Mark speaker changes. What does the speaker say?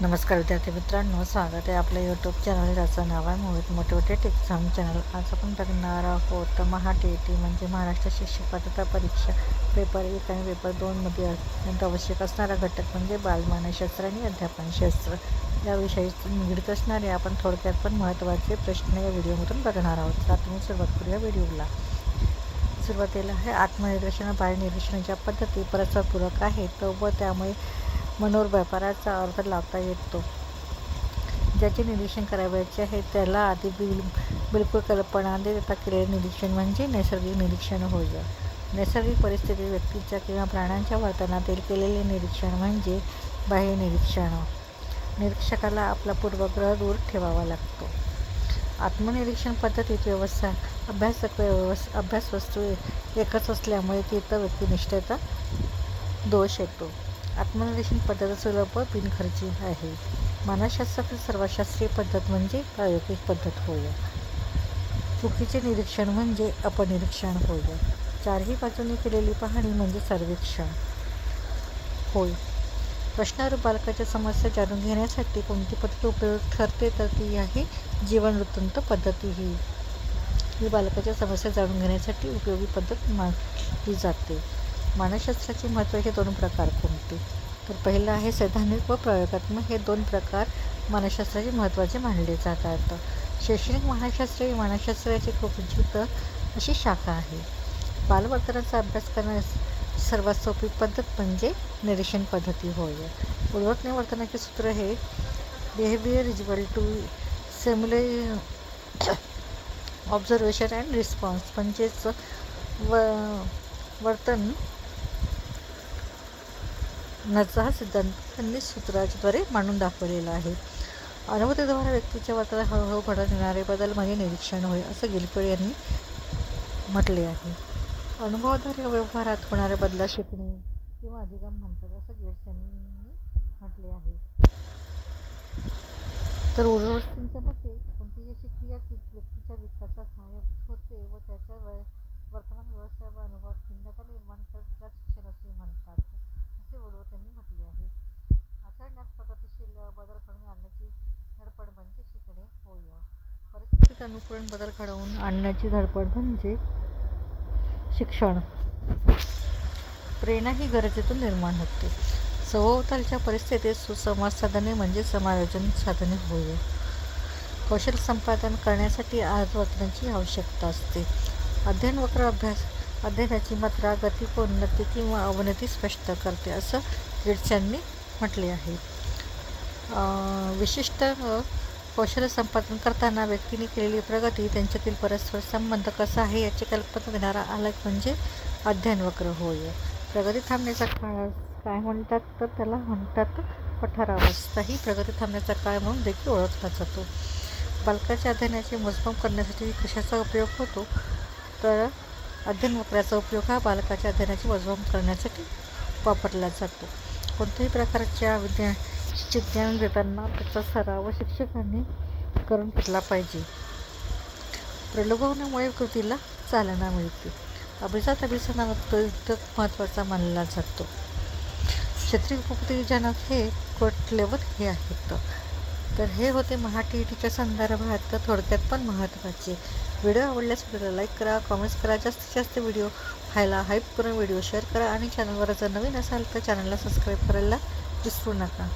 Speaker 1: नमस्कार विद्यार्थी मित्रांनो, स्वागत आहे आपल्या यूट्यूब चॅनल ज्याचं नाव आहे मोहित मोटिवेटेड एक्झाम चॅनल। आज आपण बघणार आहोत MHATET म्हणजे महाराष्ट्र शिक्षक पात्रता परीक्षा पेपर 1 आणि पेपर 2 मध्ये अत्यंत आवश्यक असणारा घटक म्हणजे बालमानसशास्त्र आणि अध्यापनशास्त्र या विषयाशी निगडीत असणारे आपण थोडक्यात पण महत्त्वाचे प्रश्न या व्हिडिओमधून बघणार आहोत। तर आपण सुरुवात करूया व्हिडिओला। सुरुवातीला आहे आत्मनिरीक्षण व बाह्यनिरीक्षणाच्या पद्धती परस्परपूरक आहेत व त्यामुळे मनोव्यापाराचा अर्थ लावता येतो। ज्याचे निरीक्षण करावयाचे आहे त्याला आधी बिलकुल कल्पना न देता केलेले निरीक्षण म्हणजे नैसर्गिक निरीक्षण होय। नैसर्गिक परिस्थितीत व्यक्तीच्या किंवा प्राण्यांच्या वर्तनातील केलेले निरीक्षण म्हणजे बाह्य निरीक्षण। निरीक्षकाला आपला पूर्वग्रह दूर ठेवावा लागतो। आत्मनिरीक्षण पद्धतीत अभ्यासवस्तू एकच असल्यामुळे तिथं व्यक्तिनिष्ठेचा दोष येतो। आत्मनिरीक्षण पद्धत सुलभ व बिनखर्ची आहे। मानसशास्त्रातील सर्वात शास्त्रीय पद्धत म्हणजे प्रायोगिक पद्धत होय। चुकीचे निरीक्षण म्हणजे अपनिरीक्षण होय। चारही बाजूंनी केलेली पाहणी म्हणजे सर्वेक्षण होय। प्रश्नारूप बालकाच्या समस्या जाणून घेण्यासाठी कोणती पद्धत उपयुक्त ठरते तर ती आहे जीवन वृत्तांत पद्धती। ही बालकाच्या समस्या जाणून घेण्यासाठी उपयोगी पद्धत मानली जाते। मानसशास्त्राचे महत्त्वाचे 2 प्रकार कोणते तर पहिला आहे सैद्धांतिक व प्रयोगात्मक। हे 2 प्रकार मानसशास्त्राचे महत्त्वाचे मानले जातात। शैक्षणिक मानसशास्त्र ही मानसशास्त्राची खूप उच्च अशी शाखा आहे। बालवर्तनाचा अभ्यास करण्यास सर्वात सोपी पद्धत म्हणजे निरीक्षण पद्धती होय। उल्लेखनीय वर्तनाचे सूत्र हे behaviour equal to simulation observation and response म्हणजेच वर्तन हा सिद्धांत त्यांनी सूत्राद्वारे मांडून दाखवलेला आहे। अनुभूतीद्वारे व्यक्तीच्या वर्तनात हळूहळू घडून येणारे बदल म्हणजे निरीक्षण होय असं गिलफेड यांनी म्हटले आहे। अनुभवाद्वारे व्यवहारात होणाऱ्या बदला शिकणे किंवा अधिगम म्हणतात असं गेट्स यांनी म्हटले आहे। तर उर्वस्तींच्या मते कोणतीही अशी क्रिया की व्यक्तीच्या विकासात सहाय्यभूत होते व त्याच्या वर्तमान व्यवस्था व अनुभवात भिन्नता निर्माण करत त्याला शिक्षण असे म्हणतात असे उर्वत यांनी म्हटले आहे। आचरणात प्रगतिशील बदल घडवून आणण्याची धडपड म्हणजे शिकणे होय। परिस्थितीत अनुकूल बदल घडवून आणण्याची धडपड म्हणजे शिक्षण। प्रेरणा ही गरजेतून निर्माण होते। सभोवतालच्या परिस्थितीत सुसंवाद साधणे म्हणजे समायोजन साधणे होय। कौशल्य संपादन करण्यासाठी वर्तनाची आवश्यकता असते। अध्ययन वक्र अध्ययनाची मात्रा, गती व उन्नती किंवा अवनती स्पष्ट करते असं गेट्स यांनी म्हटले आहे। विशिष्ट कौशल्य संपादन करताना व्यक्तीने केलेली प्रगती त्यांच्यातील परस्पर संबंध कसा आहे याची कल्पना देणारा आलेख म्हणजे अध्ययन वक्र होय। प्रगती थांबण्याचा काळ काय म्हणतात तर त्याला म्हणतात पठारावस्था। ही प्रगती थांबण्याचा काळ म्हणून देखील ओळखला जातो। बालकाच्या अध्ययनाचे मोजमाप करण्यासाठी कशाचा उपयोग होतो तर अध्ययन वक्राचा उपयोग हा बालकाच्या अध्ययनाचे मोजमाप करण्यासाठी वापरला जातो। कोणत्याही प्रकारच्या विषयाचे ज्ञान देताना त्याचा सराव शिक्षकांनी करून घेतला पाहिजे। प्रलोभनामुळे कृतीला चालना मिळते। अभिजात महत्त्वाचा मानला जातो। क्षेत्रीय उपयुक्तजनक हे कोट हे आहेत। तर हे होते MHATETच्या संदर्भात थोडक्यात पण महत्त्वाचे। व्हिडिओ आवडल्यास व्हिडिओला लाईक करा, कमेंट्स करा, जास्तीत जास्त व्हिडिओ पाहायला हाईप करून व्हिडिओ शेअर करा आणि चॅनलवर जर नवीन असाल तर चॅनलला सबस्क्राईब करायला विसरू नका।